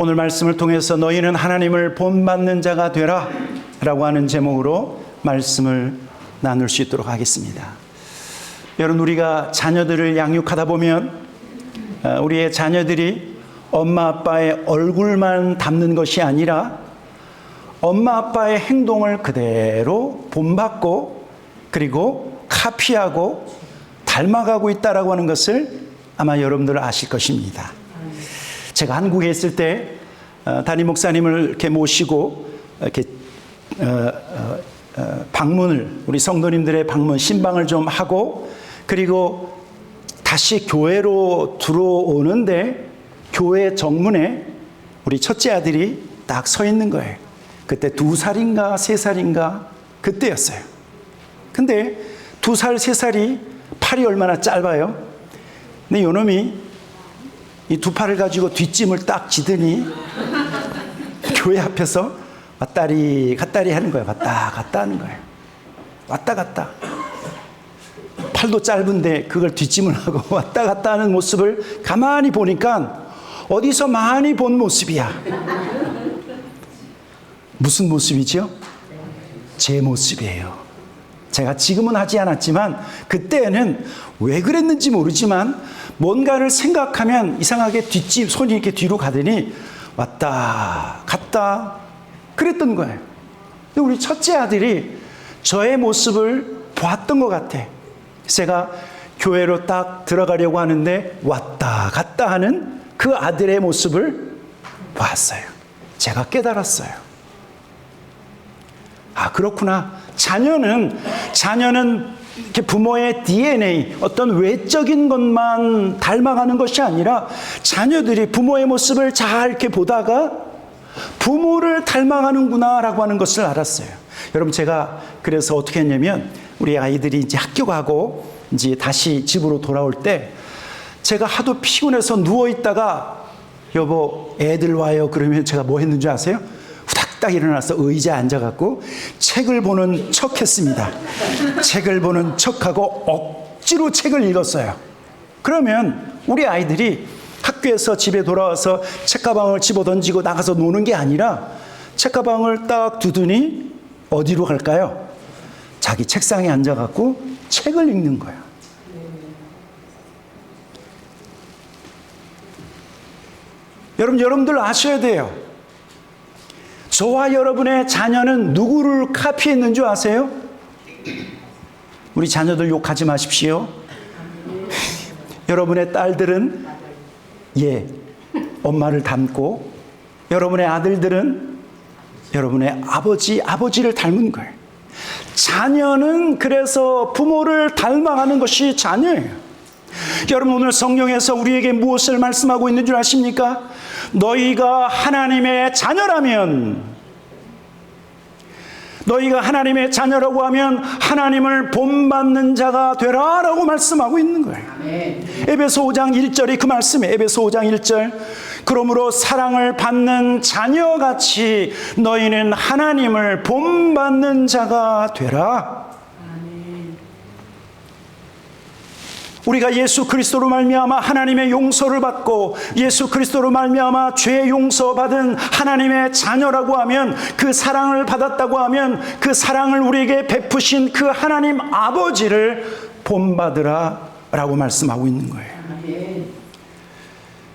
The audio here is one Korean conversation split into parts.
오늘 말씀을 통해서 너희는 하나님을 본받는 자가 되라 라고 하는 제목으로 말씀을 나눌 수 있도록 하겠습니다. 여러분, 우리가 자녀들을 양육하다 보면 우리의 자녀들이 엄마 아빠의 얼굴만 담는 것이 아니라 엄마 아빠의 행동을 그대로 본받고 그리고 카피하고 닮아가고 있다라고 하는 것을 아마 여러분들 아실 것입니다. 제가 한국에 있을 때 담임 목사님을 이렇게 모시고 이렇게 방문을, 우리 성도님들의 방문 신방을 좀 하고 그리고 다시 교회로 들어오는데 교회 정문에 우리 첫째 아들이 딱 서 있는 거예요. 그때 2살인가 3살인가 그때였어요. 근데 2살 3살이 팔이 얼마나 짧아요? 근데 요놈이 이 2 팔을 가지고 뒷짐을 딱 지더니 교회 앞에서 왔다리 갔다리 하는 거예요. 왔다 갔다 하는 거예요. 왔다 갔다. 팔도 짧은데 그걸 뒷짐을 하고 왔다 갔다 하는 모습을 가만히 보니까 어디서 많이 본 모습이야. 무슨 모습이죠? 제 모습이에요. 제가 지금은 하지 않았지만 그때는 왜 그랬는지 모르지만 뭔가를 생각하면 이상하게 뒷짐, 손이 이렇게 뒤로 가더니 왔다 갔다 그랬던 거예요. 근데 우리 첫째 아들이 저의 모습을 봤던 것 같아. 제가 교회로 딱 들어가려고 하는데 왔다 갔다 하는 그 아들의 모습을 봤어요. 제가 깨달았어요. 아, 그렇구나. 자녀는 이렇게 부모의 DNA, 어떤 외적인 것만 닮아가는 것이 아니라 자녀들이 부모의 모습을 잘 이렇게 보다가 부모를 닮아가는구나라고 하는 것을 알았어요. 여러분, 제가 그래서 어떻게 했냐면 우리 아이들이 이제 학교 가고 이제 다시 집으로 돌아올 때 제가 하도 피곤해서 누워있다가 여보 애들 와요 그러면 제가 뭐 했는지 아세요? 후닥닥 일어나서 의자에 앉아갖고 책을 보는 척 했습니다. 책을 보는 척하고 억지로 책을 읽었어요. 그러면 우리 아이들이 학교에서 집에 돌아와서 책가방을 집어던지고 나가서 노는 게 아니라 책가방을 딱 두더니 어디로 갈까요? 자기 책상에 앉아갖고 책을 읽는 거예요. 여러분들 아셔야 돼요. 저와 여러분의 자녀는 누구를 카피했는 줄 아세요? 우리 자녀들 욕하지 마십시오. 여러분의 딸들은 엄마를 닮고 여러분의 아들들은 여러분의 아버지를 닮은 거예요. 자녀는 그래서 부모를 닮아가는 것이 자녀예요. 여러분, 오늘 성경에서 우리에게 무엇을 말씀하고 있는 줄 아십니까? 너희가 하나님의 자녀라면, 너희가 하나님의 자녀라고 하면 하나님을 본받는 자가 되라 라고 말씀하고 있는 거예요. 에베소 5장 1절이 그 말씀이에요. 에베소 5장 1절. 그러므로 사랑을 받는 자녀같이 너희는 하나님을 본받는 자가 되라. 우리가 예수 그리스도로 말미암아 하나님의 용서를 받고 예수 그리스도로 말미암아 죄 용서받은 하나님의 자녀라고 하면, 그 사랑을 받았다고 하면 그 사랑을 우리에게 베푸신 그 하나님 아버지를 본받으라 라고 말씀하고 있는 거예요.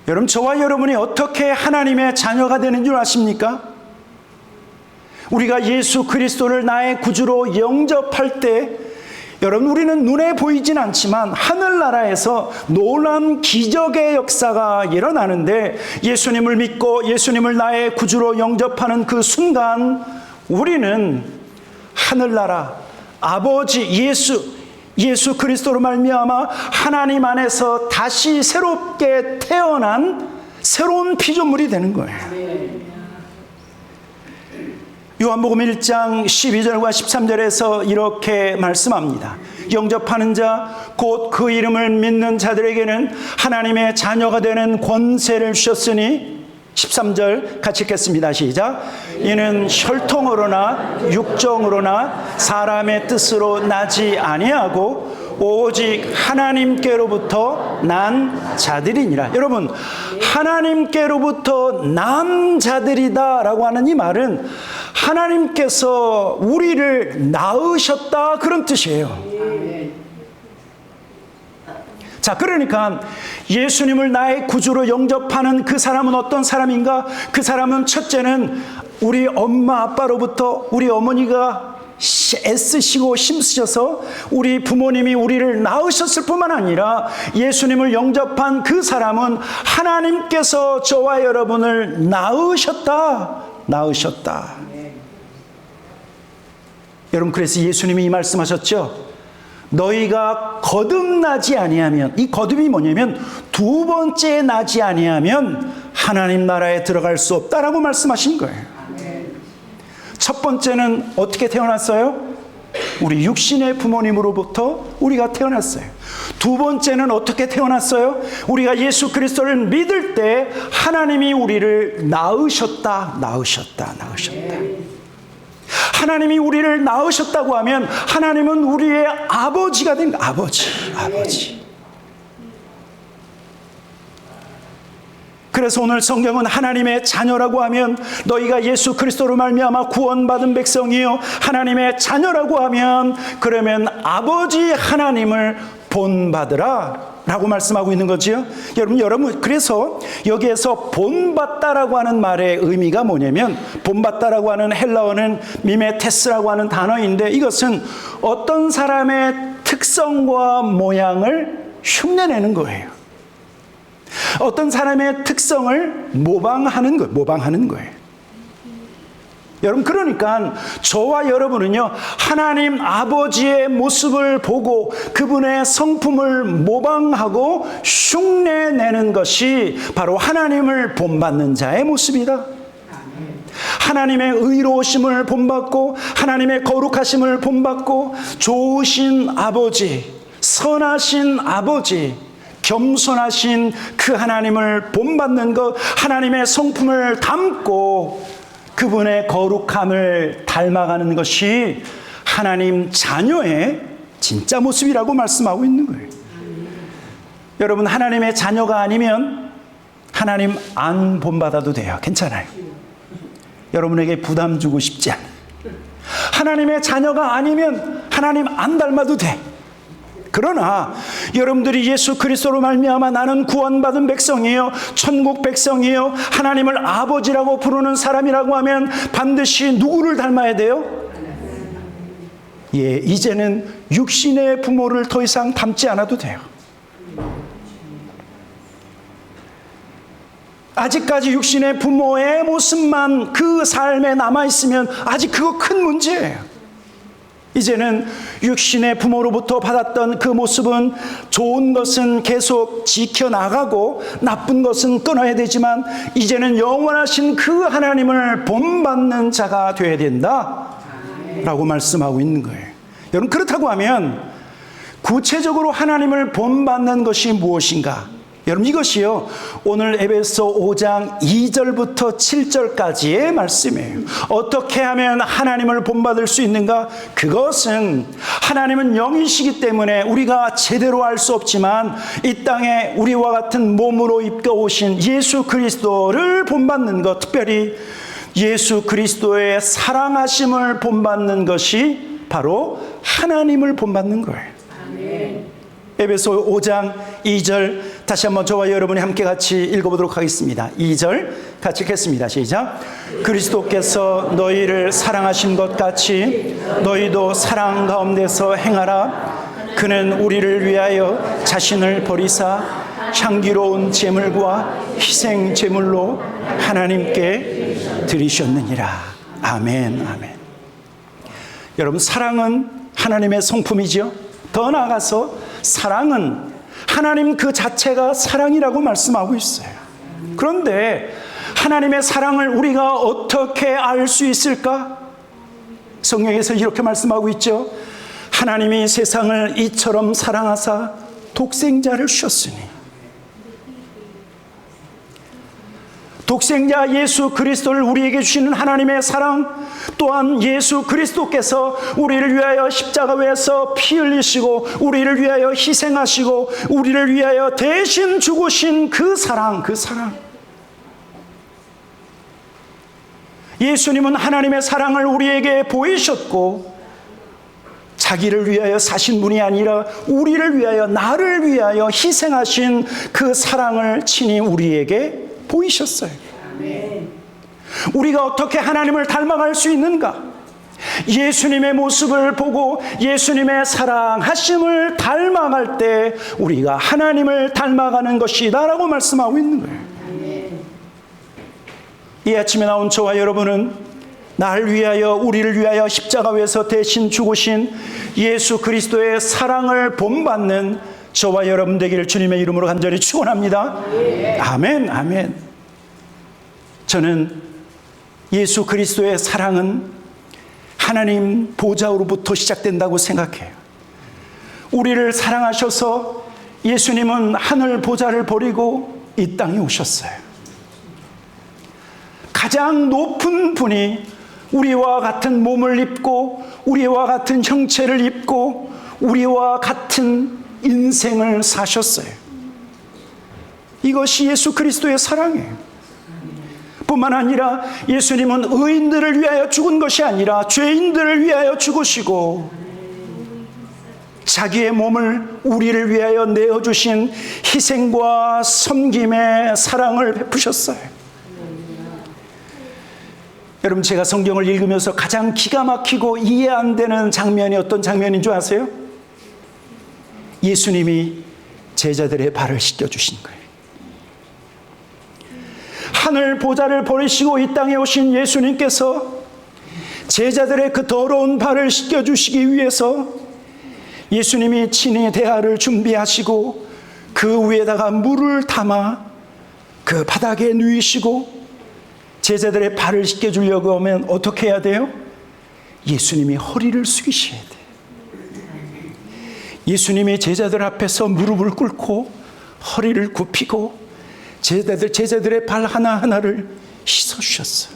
여러분, 저와 여러분이 어떻게 하나님의 자녀가 되는 줄 아십니까? 우리가 예수 그리스도를 나의 구주로 영접할 때, 여러분, 우리는 눈에 보이진 않지만 하늘나라에서 놀라운 기적의 역사가 일어나는데, 예수님을 믿고 예수님을 나의 구주로 영접하는 그 순간 우리는 하늘나라 아버지 예수 그리스도로 말미암아 하나님 안에서 다시 새롭게 태어난 새로운 피조물이 되는 거예요. 요한복음 1장 12절과 13절에서 이렇게 말씀합니다. 영접하는 자, 곧 그 이름을 믿는 자들에게는 하나님의 자녀가 되는 권세를 주셨으니, 13절 같이 읽겠습니다. 시작. 이는 혈통으로나 육정으로나 사람의 뜻으로 나지 아니하고 오직 하나님께로부터 난 자들이니라. 여러분, 하나님께로부터 난 자들이다라고 하는 이 말은 하나님께서 우리를 낳으셨다, 그런 뜻이에요. 자, 그러니까 예수님을 나의 구주로 영접하는 그 사람은 어떤 사람인가? 그 사람은 첫째는 우리 엄마 아빠로부터, 우리 어머니가 애쓰시고 힘쓰셔서 우리 부모님이 우리를 낳으셨을 뿐만 아니라 예수님을 영접한 그 사람은 하나님께서 저와 여러분을 낳으셨다. 여러분, 그래서 예수님이 이 말씀하셨죠. 너희가 거듭나지 아니하면, 이 거듭이 뭐냐면 두 번째 나지 아니하면 하나님 나라에 들어갈 수 없다라고 말씀하신 거예요. 첫 번째는 어떻게 태어났어요? 우리 육신의 부모님으로부터 우리가 태어났어요. 두 번째는 어떻게 태어났어요? 우리가 예수 그리스도를 믿을 때 하나님이 우리를 낳으셨다. 하나님이 우리를 낳으셨다고 하면 하나님은 우리의 아버지가 된 거예요. 아버지. 그래서 오늘 성경은 하나님의 자녀라고 하면 너희가 예수 그리스도로 말미암아 구원받은 백성이요, 하나님의 자녀라고 하면 그러면 아버지 하나님을 본받으라 라고 말씀하고 있는 거지요. 여러분, 그래서 여기에서 본받다라고 하는 말의 의미가 뭐냐면, 본받다라고 하는 헬라어는 미메테스라고 하는 단어인데, 이것은 어떤 사람의 특성과 모양을 흉내내는 거예요. 어떤 사람의 특성을 모방하는 거예요. 여러분, 그러니까 저와 여러분은요, 하나님 아버지의 모습을 보고 그분의 성품을 모방하고 흉내내는 것이 바로 하나님을 본받는 자의 모습이다. 하나님의 의로우심을 본받고 하나님의 거룩하심을 본받고 좋으신 아버지, 선하신 아버지, 겸손하신 그 하나님을 본받는 것, 하나님의 성품을 담고 그분의 거룩함을 닮아가는 것이 하나님 자녀의 진짜 모습이라고 말씀하고 있는 거예요. 여러분, 하나님의 자녀가 아니면 하나님 안 본받아도 돼요. 괜찮아요. 여러분에게 부담 주고 싶지 않아요. 하나님의 자녀가 아니면 하나님 안 닮아도 돼. 그러나 여러분들이 예수 그리스도로 말미암아 나는 구원받은 백성이에요, 천국 백성이에요, 하나님을 아버지라고 부르는 사람이라고 하면 반드시 누구를 닮아야 돼요? 이제는 육신의 부모를 더 이상 닮지 않아도 돼요. 아직까지 육신의 부모의 모습만 그 삶에 남아있으면 아직 그거 큰 문제예요. 이제는 육신의 부모로부터 받았던 그 모습은 좋은 것은 계속 지켜나가고 나쁜 것은 끊어야 되지만 이제는 영원하신 그 하나님을 본받는 자가 되어야 된다 라고 말씀하고 있는 거예요. 여러분, 그렇다고 하면 구체적으로 하나님을 본받는 것이 무엇인가? 여러분, 이것이요, 오늘 에베소 5장 2절부터 7절까지의 말씀이에요. 어떻게 하면 하나님을 본받을 수 있는가? 그것은 하나님은 영이시기 때문에 우리가 제대로 알 수 없지만 이 땅에 우리와 같은 몸으로 입고 오신 예수 그리스도를 본받는 것, 특별히 예수 그리스도의 사랑하심을 본받는 것이 바로 하나님을 본받는 거예요. 아멘. 에베소 5장 2절 다시 한번 저와 여러분이 함께 같이 읽어보도록 하겠습니다. 2절 같이 읽겠습니다. 시작. 그리스도께서 너희를 사랑하신 것 같이 너희도 사랑 가운데서 행하라. 그는 우리를 위하여 자신을 버리사 향기로운 제물과 희생 제물로 하나님께 드리셨느니라. 아멘, 아멘. 여러분, 사랑은 하나님의 성품이지요. 더 나아가서 사랑은 하나님 그 자체가 사랑이라고 말씀하고 있어요. 그런데 하나님의 사랑을 우리가 어떻게 알 수 있을까? 성경에서 이렇게 말씀하고 있죠. 하나님이 세상을 이처럼 사랑하사 독생자를 주셨으니. 독생자 예수 그리스도를 우리에게 주시는 하나님의 사랑, 또한 예수 그리스도께서 우리를 위하여 십자가에서 피 흘리시고 우리를 위하여 희생하시고 우리를 위하여 대신 죽으신 그 사랑, 그 사랑. 예수님은 하나님의 사랑을 우리에게 보이셨고 자기를 위하여 사신 분이 아니라 우리를 위하여, 나를 위하여 희생하신 그 사랑을 친히 우리에게 보이셨어요. 우리가 어떻게 하나님을 닮아갈 수 있는가? 예수님의 모습을 보고 예수님의 사랑하심을 닮아갈 때 우리가 하나님을 닮아가는 것이다 라고 말씀하고 있는 거예요. 이 아침에 나온 저와 여러분은 나를 위하여, 우리를 위하여 십자가에서 대신 죽으신 예수 그리스도의 사랑을 본받는 저와 여러분 되기를 주님의 이름으로 간절히 축원합니다. 아멘, 아멘. 저는 예수 그리스도의 사랑은 하나님 보좌로부터 시작된다고 생각해요. 우리를 사랑하셔서 예수님은 하늘 보좌를 버리고 이 땅에 오셨어요. 가장 높은 분이 우리와 같은 몸을 입고 우리와 같은 형체를 입고 우리와 같은 인생을 사셨어요. 이것이 예수 그리스도의 사랑이에요. 뿐만 아니라 예수님은 의인들을 위하여 죽은 것이 아니라 죄인들을 위하여 죽으시고 자기의 몸을 우리를 위하여 내어주신 희생과 섬김의 사랑을 베푸셨어요. 여러분, 제가 성경을 읽으면서 가장 기가 막히고 이해 안 되는 장면이 어떤 장면인 줄 아세요? 예수님이 제자들의 발을 씻겨주신 거예요. 하늘 보좌를 버리시고 이 땅에 오신 예수님께서 제자들의 그 더러운 발을 씻겨주시기 위해서 예수님이 친히 대야를 준비하시고 그 위에다가 물을 담아 그 바닥에 누이시고 제자들의 발을 씻겨주려고 하면 어떻게 해야 돼요? 예수님이 허리를 숙이셔야 돼요. 예수님이 제자들 앞에서 무릎을 꿇고 허리를 굽히고 제자들의 발 하나하나를 씻어주셨어요.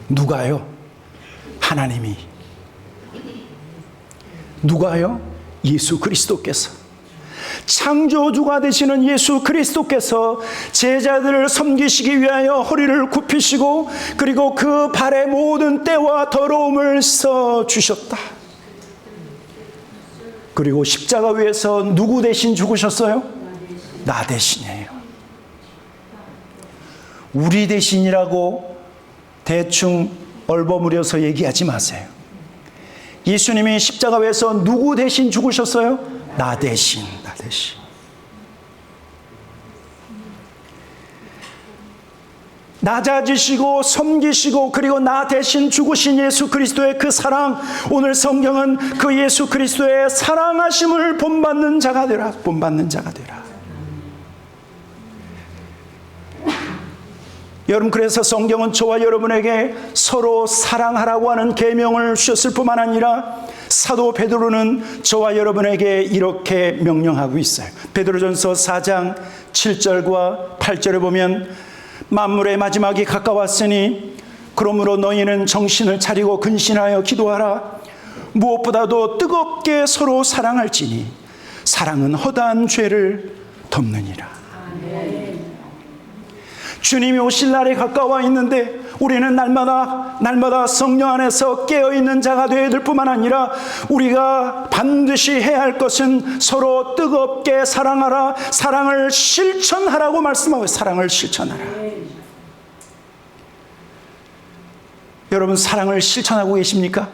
누가요? 하나님이. 누가요? 예수 그리스도께서. 창조주가 되시는 예수 그리스도께서 제자들을 섬기시기 위하여 허리를 굽히시고 그리고 그 발의 모든 때와 더러움을 씻어주셨다. 그리고 십자가 위에서 누구 대신 죽으셨어요? 나 대신이에요. 우리 대신이라고 대충 얼버무려서 얘기하지 마세요. 예수님이 십자가 위에서 누구 대신 죽으셨어요? 나 대신, 나 대신. 낮아지시고 섬기시고 그리고 나 대신 죽으신 예수 그리스도의 그 사랑, 오늘 성경은 그 예수 그리스도의 사랑하심을 본받는 자가 되라, 본받는 자가 되라. 여러분, 그래서 성경은 저와 여러분에게 서로 사랑하라고 하는 계명을 주셨을 뿐만 아니라 사도 베드로는 저와 여러분에게 이렇게 명령하고 있어요. 베드로전서 4장 7절과 8절에 보면 만물의 마지막이 가까웠으니 그러므로 너희는 정신을 차리고 근신하여 기도하라. 무엇보다도 뜨겁게 서로 사랑할지니 사랑은 허다한 죄를 덮느니라. 주님이 오실 날이 가까워 있는데 우리는 날마다 성령 안에서 깨어있는 자가 되어야 될 뿐만 아니라 우리가 반드시 해야 할 것은 서로 뜨겁게 사랑하라, 사랑을 실천하라고 말씀하고, 사랑을 실천하라. 여러분, 사랑을 실천하고 계십니까?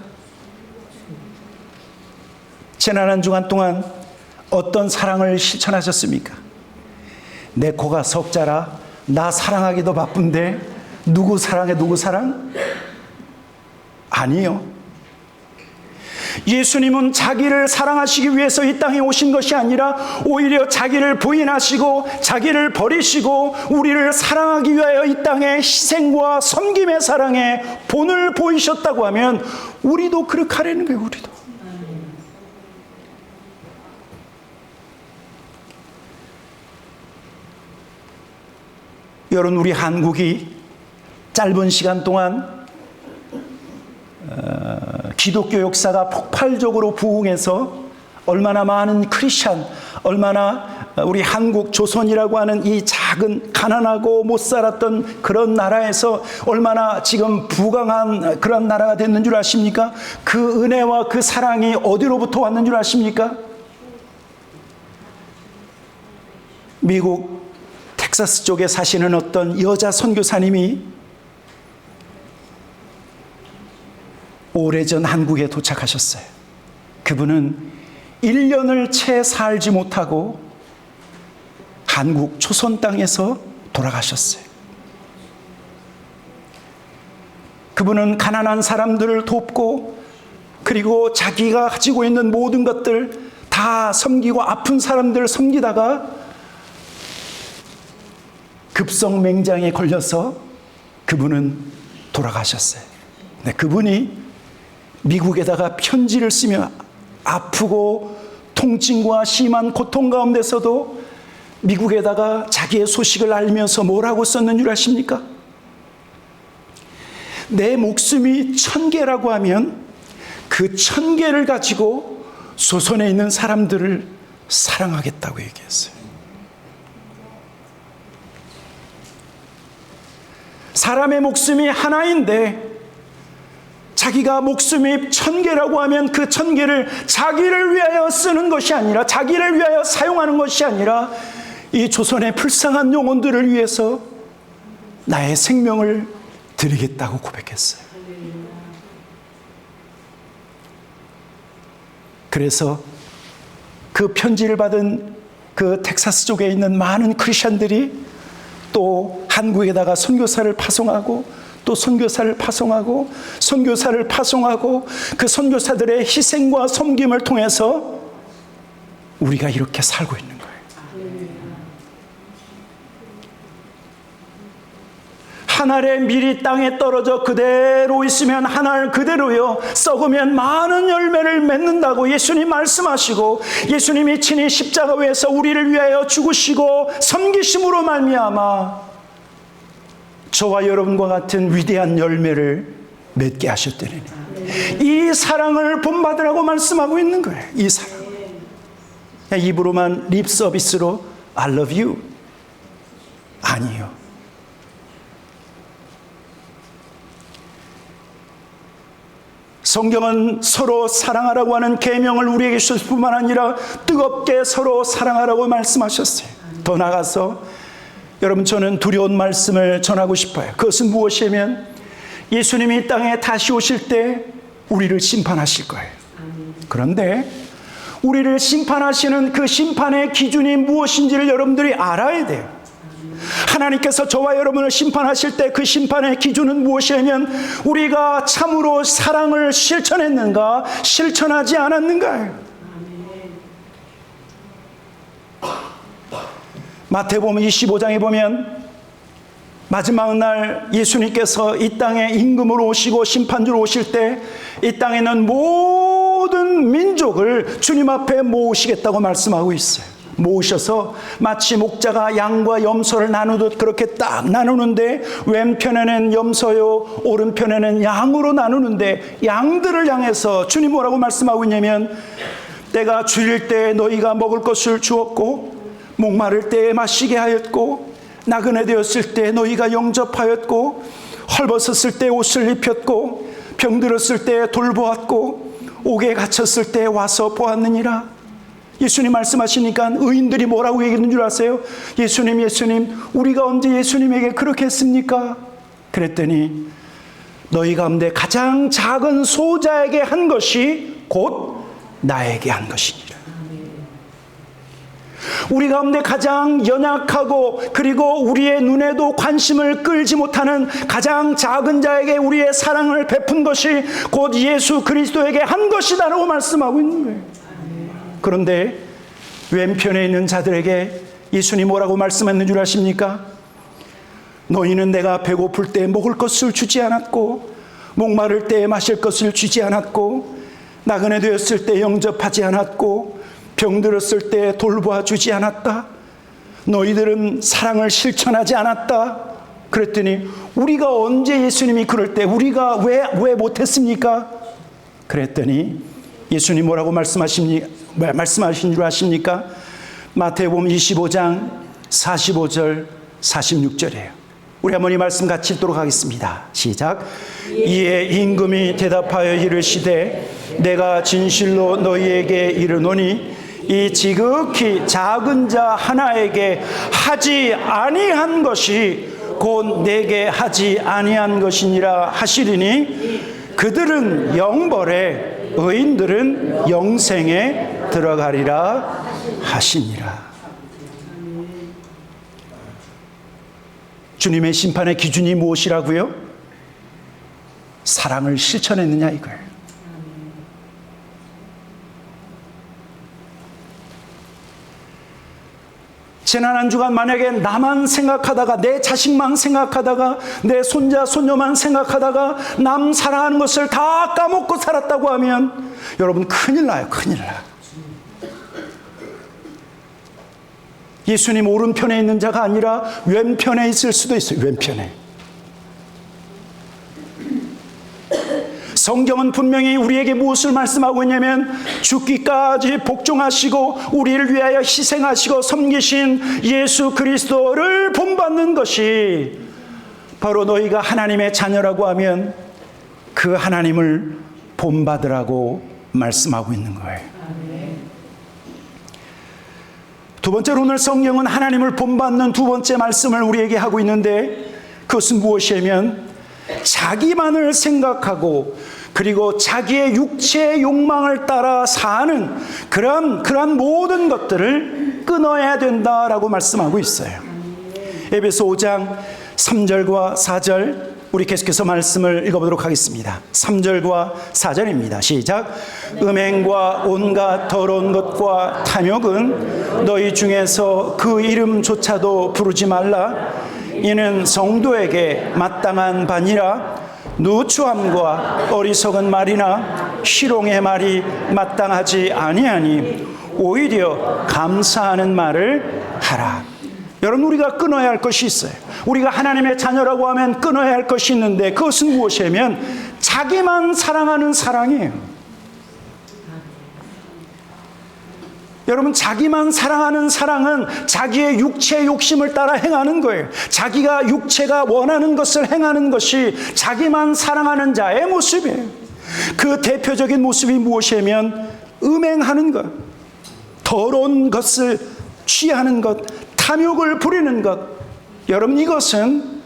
지난 한 주간 동안 어떤 사랑을 실천하셨습니까? 내 코가 석자라 나 사랑하기도 바쁜데 누구 사랑해, 누구 사랑? 아니요. 예수님은 자기를 사랑하시기 위해서 이 땅에 오신 것이 아니라 오히려 자기를 부인하시고 자기를 버리시고 우리를 사랑하기 위하여 이 땅에 희생과 섬김의 사랑에 본을 보이셨다고 하면 우리도 그렇게 하라는 거예요. 우리도. 여러분, 우리 한국이 짧은 시간 동안 기독교 역사가 폭발적으로 부흥해서 얼마나 많은 크리스찬, 얼마나 우리 한국 조선이라고 하는 이 작은 가난하고 못 살았던 그런 나라에서 얼마나 지금 부강한 그런 나라가 됐는 줄 아십니까? 그 은혜와 그 사랑이 어디로부터 왔는 줄 아십니까? 미국 텍사스 쪽에 사시는 어떤 여자 선교사님이 오래전 한국에 도착하셨어요. 그분은 1년을 채 살지 못하고 한국 조선 땅에서 돌아가셨어요. 그분은 가난한 사람들을 돕고, 그리고 자기가 가지고 있는 모든 것들 다 섬기고 아픈 사람들을 섬기다가 급성맹장에 걸려서 그분은 돌아가셨어요. 근데 그분이 미국에다가 편지를 쓰며 아프고 통증과 심한 고통 가운데서도 미국에다가 자기의 소식을 알면서 뭐라고 썼는 줄 아십니까? 내 목숨이 1000개라고 하면 그 1000개를 가지고 조선에 있는 사람들을 사랑하겠다고 얘기했어요. 사람의 목숨이 하나인데 자기가 목숨이 1000개라고 하면 그 1000개를 자기를 위하여 쓰는 것이 아니라, 자기를 위하여 사용하는 것이 아니라 이 조선의 불쌍한 영혼들을 위해서 나의 생명을 드리겠다고 고백했어요. 그래서 그 편지를 받은 그 텍사스 쪽에 있는 많은 크리스천들이 또 한국에다가 선교사를 파송하고, 또 선교사를 파송하고, 선교사를 파송하고, 그 선교사들의 희생과 섬김을 통해서 우리가 이렇게 살고 있는 거예요. 한 알의 밀이 땅에 떨어져 그대로 있으면 한 알 그대로요, 썩으면 많은 열매를 맺는다고 예수님 말씀하시고, 예수님이 친히 십자가에서 우리를 위하여 죽으시고 섬기심으로 말미암아 저와 여러분과 같은 위대한 열매를 맺게 하셨다니, 이 사랑을 본받으라고 말씀하고 있는 거예요. 이 사랑. 입으로만 립 서비스로 I love you 아니에요. 성경은 서로 사랑하라고 하는 계명을 우리에게 주실 뿐만 아니라 뜨겁게 서로 사랑하라고 말씀하셨어요. 더 나아가서 여러분, 저는 두려운 말씀을 전하고 싶어요. 그것은 무엇이냐면 예수님이 이 땅에 다시 오실 때 우리를 심판하실 거예요. 그런데 우리를 심판하시는 그 심판의 기준이 무엇인지를 여러분들이 알아야 돼요. 하나님께서 저와 여러분을 심판하실 때 그 심판의 기준은 무엇이냐면 우리가 참으로 사랑을 실천했는가, 실천하지 않았는가요. 마태복음 25장에 보면 마지막 날 예수님께서 이 땅에 임금으로 오시고 심판주로 오실 때 이 땅에 있는 모든 민족을 주님 앞에 모으시겠다고 말씀하고 있어요. 모으셔서 마치 목자가 양과 염소를 나누듯 그렇게 딱 나누는데, 왼편에는 염소요, 오른편에는 양으로 나누는데, 양들을 향해서 주님 뭐라고 말씀하고 있냐면, 때가 줄일 때 너희가 먹을 것을 주었고, 목마를 때에 마시게 하였고, 나그네 되었을 때 너희가 영접하였고, 헐벗었을 때 옷을 입혔고, 병들었을 때 돌보았고, 옥에 갇혔을 때 와서 보았느니라. 예수님 말씀하시니까 의인들이 뭐라고 얘기하는 줄 아세요? 예수님, 우리가 언제 예수님에게 그렇게 했습니까? 그랬더니 너희 가운데 가장 작은 소자에게 한 것이 곧 나에게 한 것이니라. 우리 가운데 가장 연약하고, 그리고 우리의 눈에도 관심을 끌지 못하는 가장 작은 자에게 우리의 사랑을 베푼 것이 곧 예수 그리스도에게 한 것이다라고 말씀하고 있는 거예요. 그런데 왼편에 있는 자들에게 예수님 뭐라고 말씀했는 줄 아십니까? 너희는 내가 배고플 때 먹을 것을 주지 않았고, 목마를 때 마실 것을 주지 않았고, 나그네 되었을 때 영접하지 않았고, 병들었을 때 돌보아 주지 않았다. 너희들은 사랑을 실천하지 않았다. 그랬더니 우리가 언제 예수님이 그럴 때 우리가 왜 못했습니까? 그랬더니 예수님 뭐라고 말씀하신 줄 아십니까? 마태복음 25장 45절 46절이에요. 우리 한번 이 말씀 같이 읽도록 하겠습니다. 시작. 이에 임금이 대답하여 이르시되 내가 진실로 너희에게 이르노니 이 지극히 작은 자 하나에게 하지 아니한 것이 곧 내게 하지 아니한 것이니라 하시리니 그들은 영벌에 의인들은 영생에 들어가리라 하시니라. 주님의 심판의 기준이 무엇이라고요? 사랑을 실천했느냐 이거예요. 지난 한 주간 만약에 나만 생각하다가 내 자식만 생각하다가 내 손자 손녀만 생각하다가 남 사랑하는 것을 다 까먹고 살았다고 하면 여러분 큰일 나요. 큰일 나요. 예수님 오른편에 있는 자가 아니라 왼편에 있을 수도 있어요. 왼편에. 성경은 분명히 우리에게 무엇을 말씀하고 있냐면 죽기까지 복종하시고 우리를 위하여 희생하시고 섬기신 예수 그리스도를 본받는 것이 바로 너희가 하나님의 자녀라고 하면 그 하나님을 본받으라고 말씀하고 있는 거예요. 두 번째로 오늘 성경은 하나님을 본받는 두 번째 말씀을 우리에게 하고 있는데 그것은 무엇이냐면 자기만을 생각하고 그리고 자기의 육체의 욕망을 따라 사는 그러한 모든 것들을 끊어야 된다라고 말씀하고 있어요. 에베소 5장 3절과 4절 우리 계속해서 말씀을 읽어보도록 하겠습니다. 3절과 4절입니다. 시작. 음행과 온갖 더러운 것과 탐욕은 너희 중에서 그 이름조차도 부르지 말라. 이는 성도에게 마땅한 바니라. 누추함과 어리석은 말이나 희롱의 말이 마땅하지 아니하니 오히려 감사하는 말을 하라. 여러분 우리가 끊어야 할 것이 있어요. 우리가 하나님의 자녀라고 하면 끊어야 할 것이 있는데 그것은 무엇이냐면 자기만 사랑하는 사랑이에요. 여러분 자기만 사랑하는 사랑은 자기의 육체의 욕심을 따라 행하는 거예요. 자기가 육체가 원하는 것을 행하는 것이 자기만 사랑하는 자의 모습이에요. 그 대표적인 모습이 무엇이냐면 음행하는 것, 더러운 것을 취하는 것, 탐욕을 부리는 것. 여러분 이것은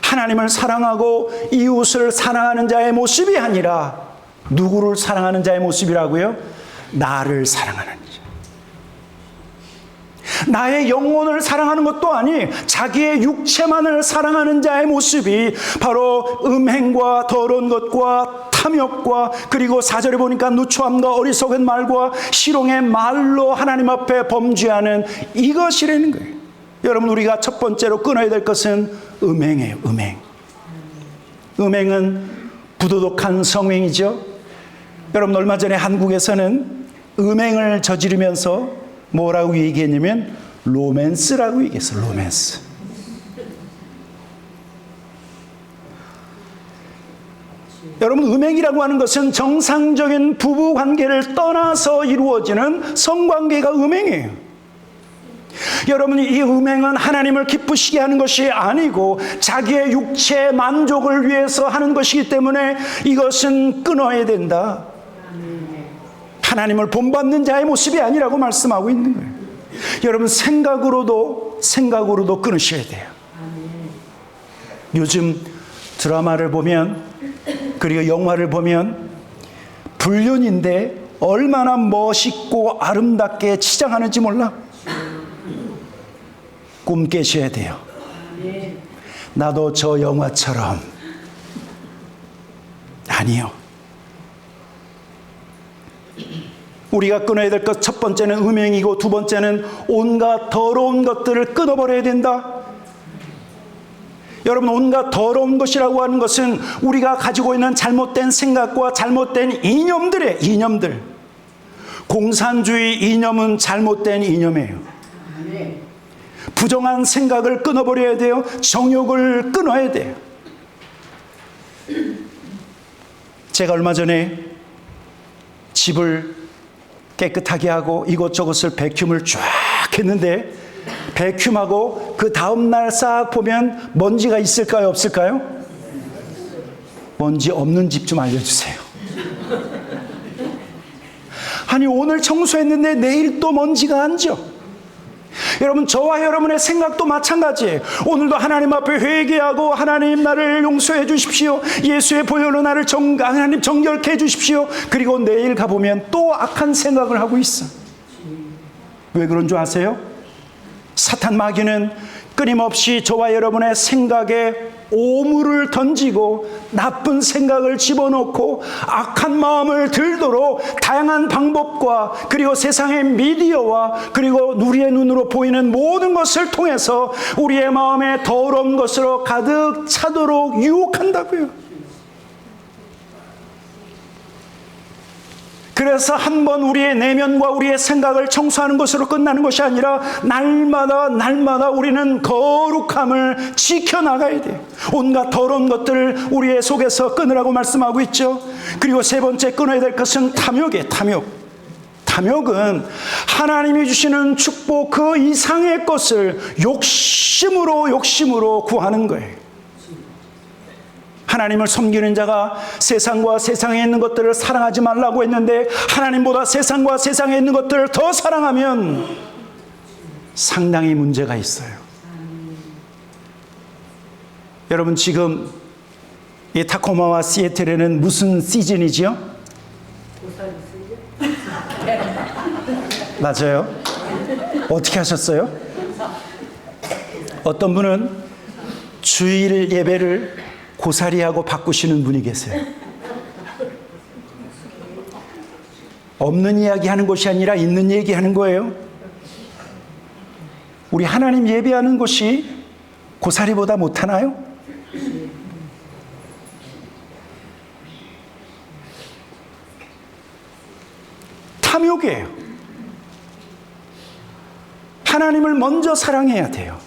하나님을 사랑하고 이웃을 사랑하는 자의 모습이 아니라 누구를 사랑하는 자의 모습이라고요? 나를 사랑하는 자. 나의 영혼을 사랑하는 것도 아니 자기의 육체만을 사랑하는 자의 모습이 바로 음행과 더러운 것과 탐욕과 그리고 4절에 보니까 누추함과 어리석은 말과 희롱의 말로 하나님 앞에 범죄하는 이것이라는 거예요. 여러분 우리가 첫 번째로 끊어야 될 것은 음행이에요. 음행은 부도덕한 성행이죠. 여러분 얼마 전에 한국에서는 음행을 저지르면서 뭐라고 얘기했냐면 로맨스라고 얘기했어요. 로맨스. 여러분 음행이라고 하는 것은 정상적인 부부 관계를 떠나서 이루어지는 성관계가 음행이에요. 여러분 이 음행은 하나님을 기쁘시게 하는 것이 아니고 자기의 육체의 만족을 위해서 하는 것이기 때문에 이것은 끊어야 된다. 하나님을 본받는 자의 모습이 아니라고 말씀하고 있는 거예요. 여러분 생각으로도 끊으셔야 돼요. 요즘 드라마를 보면 그리고 영화를 보면 불륜인데 얼마나 멋있고 아름답게 치장하는지 몰라. 꿈 깨셔야 돼요. 나도 저 영화처럼. 아니요. 우리가 끊어야 될 것 첫 번째는 음행이고 두 번째는 온갖 더러운 것들을 끊어버려야 된다. 여러분 온갖 더러운 것이라고 하는 것은 우리가 가지고 있는 잘못된 생각과 잘못된 이념들. 공산주의 이념은 잘못된 이념이에요. 부정한 생각을 끊어버려야 돼요. 정욕을 끊어야 돼요. 제가 얼마 전에 집을 깨끗하게 하고 이것저것을 백큐음을 쫙 했는데, 백큐음하고 그 다음날 싹 보면 먼지가 있을까요, 없을까요? 먼지 없는 집 좀 알려주세요. 아니, 오늘 청소했는데 내일 또 먼지가 앉아. 여러분, 저와 여러분의 생각도 마찬가지예요. 오늘도 하나님 앞에 회개하고, 하나님 나를 용서해 주십시오, 예수의 보혈로 나를 하나님 정결케 해 주십시오. 그리고 내일 가보면 또 악한 생각을 하고 있어. 왜 그런 줄 아세요? 사탄 마귀는 끊임없이 저와 여러분의 생각에 오물을 던지고 나쁜 생각을 집어넣고 악한 마음을 들도록 다양한 방법과, 그리고 세상의 미디어와, 그리고 우리의 눈으로 보이는 모든 것을 통해서 우리의 마음에 더러운 것으로 가득 차도록 유혹한다고요. 그래서 한번 우리의 내면과 우리의 생각을 청소하는 것으로 끝나는 것이 아니라 날마다 우리는 거룩함을 지켜나가야 돼요. 온갖 더러운 것들을 우리의 속에서 끊으라고 말씀하고 있죠. 그리고 세 번째 끊어야 될 것은 탐욕이에요. 탐욕은 하나님이 주시는 축복 그 이상의 것을 욕심으로 구하는 거예요. 하나님을 섬기는 자가 세상과 세상에 있는 것들을 사랑하지 말라고 했는데, 하나님보다 세상과 세상에 있는 것들을 더 사랑하면 상당히 문제가 있어요. 여러분, 지금 이 타코마와 시애틀에는 무슨 시즌이지요? 맞아요. 어떻게 하셨어요? 어떤 분은 주일 예배를 고사리하고 바꾸시는 분이 계세요. 없는 이야기 하는 것이 아니라 있는 얘기 하는 거예요. 우리 하나님 예배하는 것이 고사리보다 못하나요? 탐욕이에요. 하나님을 먼저 사랑해야 돼요.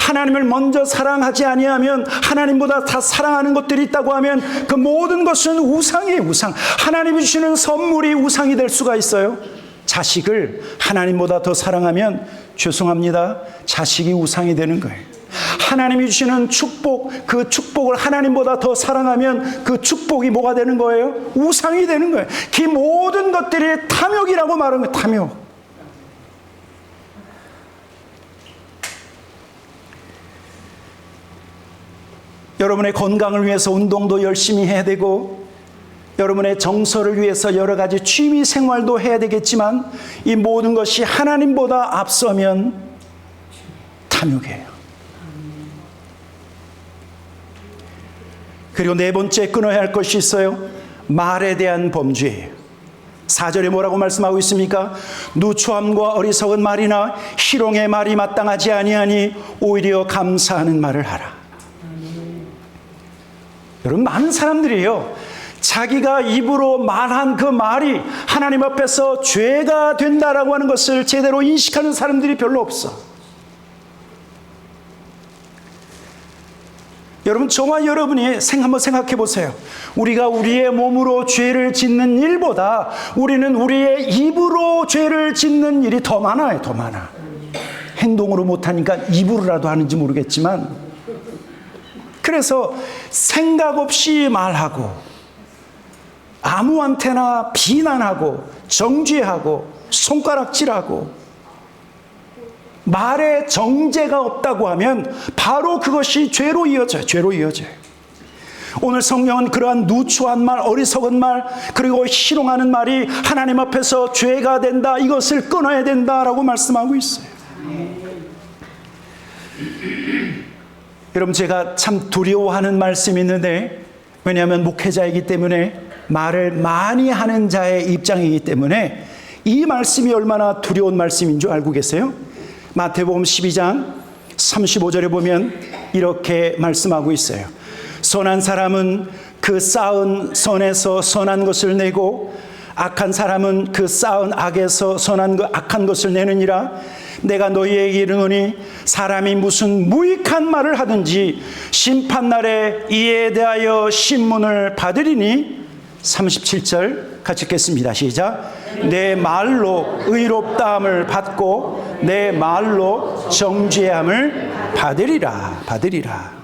하나님을 먼저 사랑하지 아니하면, 하나님보다 다 사랑하는 것들이 있다고 하면 그 모든 것은 우상이에요. 우상. 하나님이 주시는 선물이 우상이 될 수가 있어요. 자식을 하나님보다 더 사랑하면, 죄송합니다, 자식이 우상이 되는 거예요. 하나님이 주시는 축복, 그 축복을 하나님보다 더 사랑하면 그 축복이 뭐가 되는 거예요? 우상이 되는 거예요. 그 모든 것들이 탐욕이라고 말하는 거예요. 탐욕. 여러분의 건강을 위해서 운동도 열심히 해야 되고, 여러분의 정서를 위해서 여러 가지 취미 생활도 해야 되겠지만, 이 모든 것이 하나님보다 앞서면 탐욕이에요. 그리고 네 번째 끊어야 할 것이 있어요. 말에 대한 범죄예요. 4절에 뭐라고 말씀하고 있습니까? 누추함과 어리석은 말이나 희롱의 말이 마땅하지 아니하니 오히려 감사하는 말을 하라. 여러분, 많은 사람들이요, 자기가 입으로 말한 그 말이 하나님 앞에서 죄가 된다라고 하는 것을 제대로 인식하는 사람들이 별로 없어. 여러분, 저와 여러분이 한번 생각해 보세요. 우리가 우리의 몸으로 죄를 짓는 일보다 우리는 우리의 입으로 죄를 짓는 일이 더 많아요. 더 많아. 행동으로 못하니까 입으로라도 하는지 모르겠지만, 그래서 생각 없이 말하고, 아무한테나 비난하고, 정죄하고, 손가락질하고, 말에 정제가 없다고 하면 바로 그것이 죄로 이어져요. 죄로 이어져요. 오늘 성경은 그러한 누추한 말, 어리석은 말, 그리고 희롱하는 말이 하나님 앞에서 죄가 된다, 이것을 끊어야 된다라고 말씀하고 있어요. 여러분, 제가 참 두려워하는 말씀이 있는데, 왜냐하면 목회자이기 때문에, 말을 많이 하는 자의 입장이기 때문에 이 말씀이 얼마나 두려운 말씀인 줄 알고 계세요? 마태복음 12장 35절에 보면 이렇게 말씀하고 있어요. 선한 사람은 그 쌓은 선에서 선한 것을 내고, 악한 사람은 그 쌓은 악에서 악한 것을 내느니라. 내가 너희에게 이르노니 사람이 무슨 무익한 말을 하든지 심판날에 이에 대하여 신문을 받으리니. 37절 같이 읽겠습니다. 시작. 내 말로 의롭다함을 받고 내 말로 정죄함을 받으리라.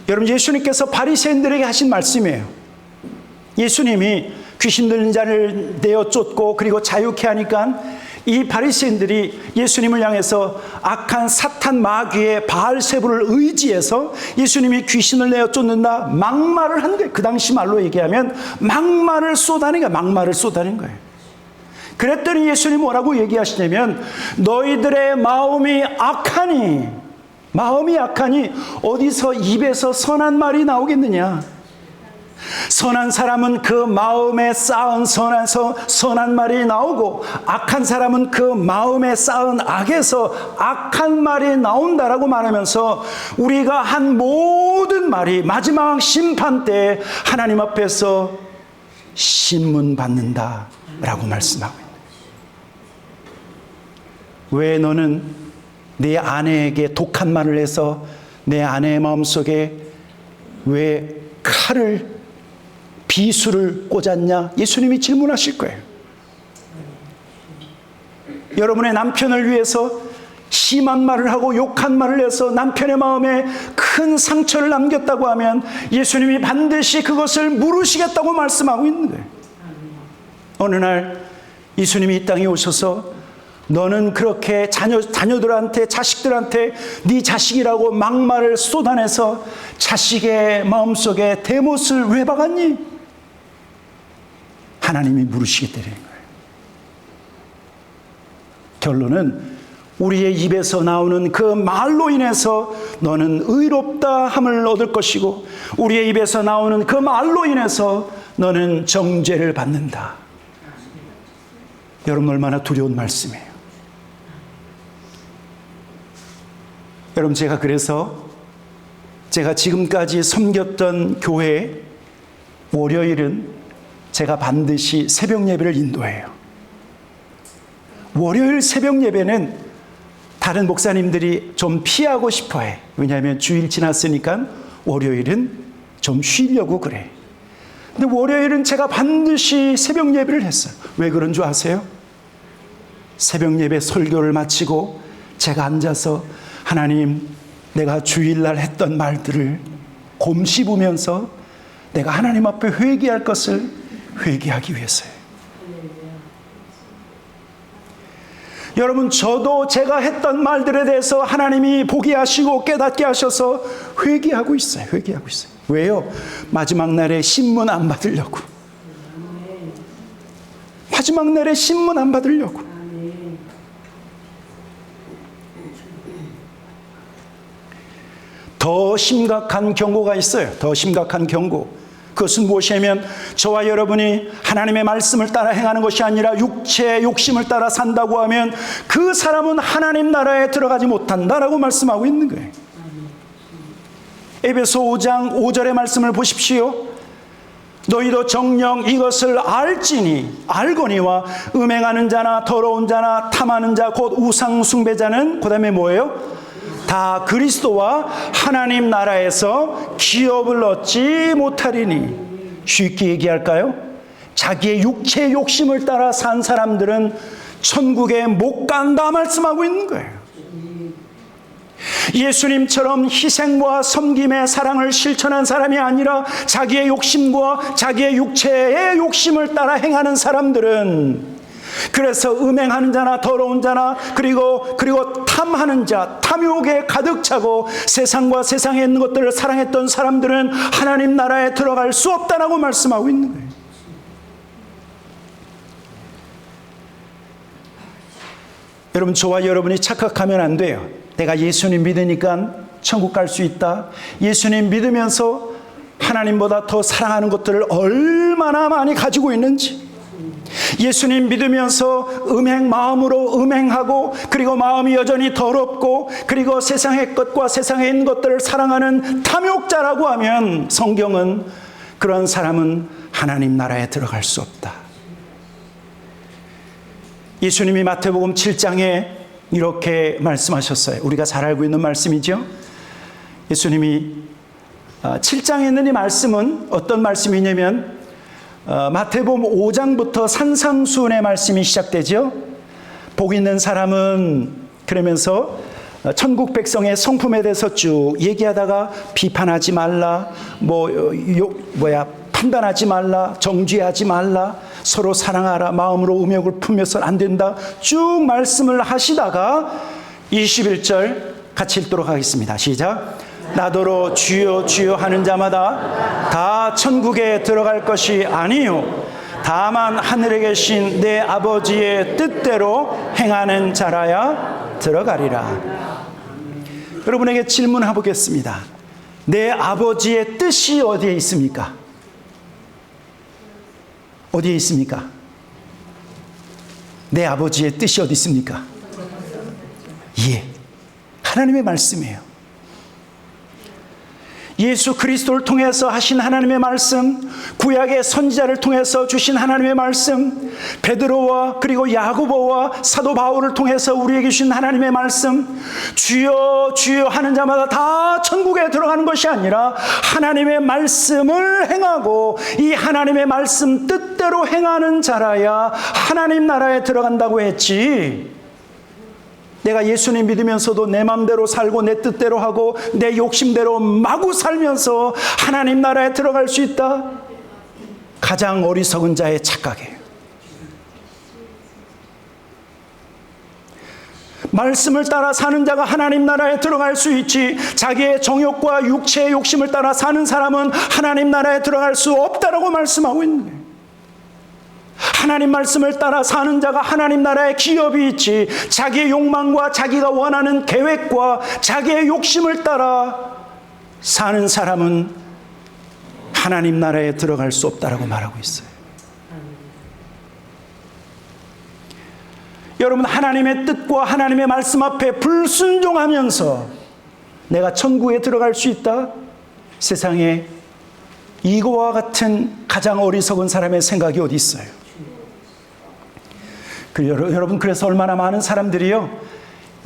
여러분, 예수님께서 바리새인들에게 하신 말씀이에요. 예수님이 귀신 들린 자를 내어 쫓고 그리고 자유케 하니까 이 바리새인들이 예수님을 향해서 악한 사탄 마귀의 바알세불을 의지해서 예수님이 귀신을 내어 쫓는다 막말을 한 거예요. 그 당시 말로 얘기하면 막말을 쏟아낸 거예요. 그랬더니 예수님이 뭐라고 얘기하시냐면 너희들의 마음이 악하니 어디서 입에서 선한 말이 나오겠느냐. 선한 사람은 그 마음에 쌓은 선에서 선한 말이 나오고 악한 사람은 그 마음에 쌓은 악에서 악한 말이 나온다라고 말하면서 우리가 한 모든 말이 마지막 심판 때 하나님 앞에서 신문받는다라고 말씀하고 있는 거예요. 왜 너는 내 아내에게 독한 말을 해서 내 아내의 마음속에 왜 칼을 비수를 꽂았냐? 예수님이 질문하실 거예요. 여러분의 남편을 위해서 심한 말을 하고 욕한 말을 해서 남편의 마음에 큰 상처를 남겼다고 하면 예수님이 반드시 그것을 물으시겠다고 말씀하고 있는 거예요. 어느 날 예수님이 이 땅에 오셔서 너는 그렇게 자녀들한테 자식들한테 네 자식이라고 막말을 쏟아내서 자식의 마음속에 대못을 왜 박았니? 하나님이 물으시게 되는 거예요. 결론은 우리의 입에서 나오는 그 말로 인해서 너는 의롭다 함을 얻을 것이고 우리의 입에서 나오는 그 말로 인해서 너는 정죄를 받는다. 여러분, 얼마나 두려운 말씀이에요. 여러분, 그래서 제가 지금까지 섬겼던 교회 월요일은 제가 반드시 새벽 예배를 인도해요. 월요일 새벽 예배는 다른 목사님들이 좀 피하고 싶어 해. 왜냐하면 주일 지났으니까 월요일은 좀 쉬려고 그래. 근데 월요일은 제가 반드시 새벽 예배를 했어요. 왜 그런 줄 아세요? 새벽 예배 설교를 마치고 제가 앉아서 하나님, 내가 주일날 했던 말들을 곰씹으면서 내가 하나님 앞에 회개할 것을 회개하기 위해서요. 여러분, 저도 제가 했던 말들에 대해서 하나님이 보게 하시고 깨닫게 하셔서 회개하고 있어요. 왜요? 마지막 날에 신문 안 받으려고. 더 심각한 경고가 있어요. 그것은 무엇이냐면 저와 여러분이 하나님의 말씀을 따라 행하는 것이 아니라 육체의 욕심을 따라 산다고 하면 그 사람은 하나님 나라에 들어가지 못한다라고 말씀하고 있는 거예요. 에베소 5장 5절의 말씀을 보십시오. 너희도 정녕 이것을 알거니와 음행하는 자나 더러운 자나 탐하는 자 곧 우상 숭배자는 그 다음에 뭐예요? 다 그리스도와 하나님 나라에서 기업을 얻지 못하리니. 쉽게 얘기할까요? 자기의 육체의 욕심을 따라 산 사람들은 천국에 못 간다 말씀하고 있는 거예요. 예수님처럼 희생과 섬김의 사랑을 실천한 사람이 아니라 자기의 욕심과 자기의 육체의 욕심을 따라 행하는 사람들은, 그래서 음행하는 자나 더러운 자나 그리고 탐하는 자, 탐욕에 가득 차고 세상과 세상에 있는 것들을 사랑했던 사람들은 하나님 나라에 들어갈 수 없다라고 말씀하고 있는 거예요. 여러분, 저와 여러분이 착각하면 안 돼요. 내가 예수님 믿으니까 천국 갈 수 있다. 예수님 믿으면서 하나님보다 더 사랑하는 것들을 얼마나 많이 가지고 있는지, 예수님 믿으면서 마음으로 음행하고 그리고 마음이 여전히 더럽고 그리고 세상의 것과 세상에 있는 것들을 사랑하는 탐욕자라고 하면 성경은 그런 사람은 하나님 나라에 들어갈 수 없다. 예수님이 마태복음 7장에 이렇게 말씀하셨어요. 우리가 잘 알고 있는 말씀이죠. 예수님이 7장에 있는 이 말씀은 어떤 말씀이냐면 마태복음 5장부터 산상수훈의 말씀이 시작되죠. 복 있는 사람은 그러면서 천국 백성의 성품에 대해서 쭉 얘기하다가 비판하지 말라, 판단하지 말라, 정죄하지 말라, 서로 사랑하라, 마음으로 음욕을 품며서는 안 된다, 쭉 말씀을 하시다가 21절 같이 읽도록 하겠습니다. 시작. 나더러 주여 주여 하는 자마다 다 천국에 들어갈 것이 아니요 다만 하늘에 계신 내 아버지의 뜻대로 행하는 자라야 들어가리라. 여러분에게 질문해 보겠습니다. 내 아버지의 뜻이 어디에 있습니까? 어디에 있습니까? 내 아버지의 뜻이 어디 있습니까? 예, 하나님의 말씀이에요. 예수 그리스도를 통해서 하신 하나님의 말씀, 구약의 선지자를 통해서 주신 하나님의 말씀, 베드로와 그리고 야고보와 사도 바울을 통해서 우리에게 주신 하나님의 말씀, 주여 주여 하는 자마다 다 천국에 들어가는 것이 아니라 하나님의 말씀을 행하고 이 하나님의 말씀 뜻대로 행하는 자라야 하나님 나라에 들어간다고 했지. 내가 예수님 믿으면서도 내 마음대로 살고 내 뜻대로 하고 내 욕심대로 마구 살면서 하나님 나라에 들어갈 수 있다? 가장 어리석은 자의 착각이에요. 말씀을 따라 사는 자가 하나님 나라에 들어갈 수 있지, 자기의 정욕과 육체의 욕심을 따라 사는 사람은 하나님 나라에 들어갈 수 없다라고 말씀하고 있는 거예요. 하나님 말씀을 따라 사는 자가 하나님 나라에 기업이 있지, 자기의 욕망과 자기가 원하는 계획과 자기의 욕심을 따라 사는 사람은 하나님 나라에 들어갈 수 없다라고 말하고 있어요. 여러분, 하나님의 뜻과 하나님의 말씀 앞에 불순종하면서 내가 천국에 들어갈 수 있다? 세상에 이거와 같은 가장 어리석은 사람의 생각이 어디 있어요? 여러분, 그래서 얼마나 많은 사람들이요,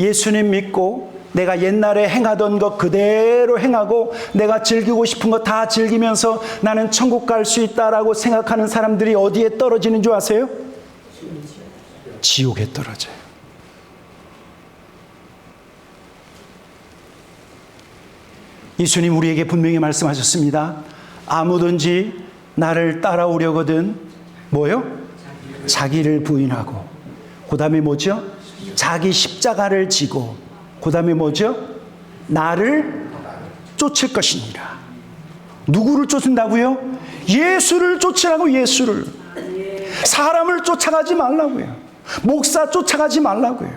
예수님 믿고 내가 옛날에 행하던 것 그대로 행하고 내가 즐기고 싶은 거 다 즐기면서 나는 천국 갈 수 있다라고 생각하는 사람들이 어디에 떨어지는 줄 아세요? 지옥에 떨어져요. 예수님 우리에게 분명히 말씀하셨습니다. 아무든지 나를 따라오려거든 뭐요? 자기를 부인하고, 그 다음에 뭐죠? 자기 십자가를 지고, 그 다음에 뭐죠? 나를 쫓을 것이니라. 누구를 쫓는다고요? 예수를 쫓으라고. 예수를. 사람을 쫓아가지 말라고요. 목사 쫓아가지 말라고요.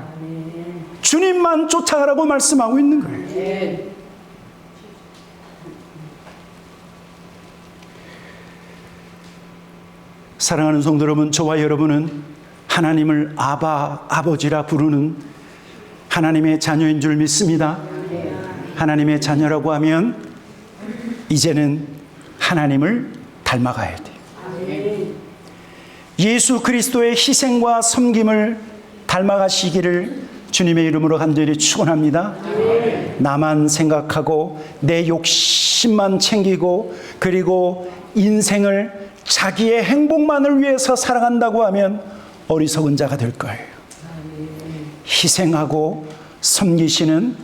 주님만 쫓아가라고 말씀하고 있는 거예요. 사랑하는 성도 여러분, 저와 여러분은 하나님을 아버지라 부르는 하나님의 자녀인 줄 믿습니다. 하나님의 자녀라고 하면 이제는 하나님을 닮아가야 돼요. 예수 그리스도의 희생과 섬김을 닮아가시기를 주님의 이름으로 간절히 축원합니다. 나만 생각하고 내 욕심만 챙기고 그리고 인생을 자기의 행복만을 위해서 살아간다고 하면 어리석은 자가 될 거예요. 희생하고 섬기시는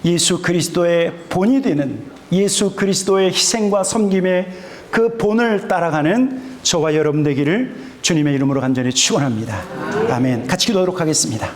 예수 그리스도의 본이 되는, 예수 그리스도의 희생과 섬김의 그 본을 따라가는 저와 여러분 되기를 주님의 이름으로 간절히 축원합니다. 아멘. 같이 기도하도록 하겠습니다.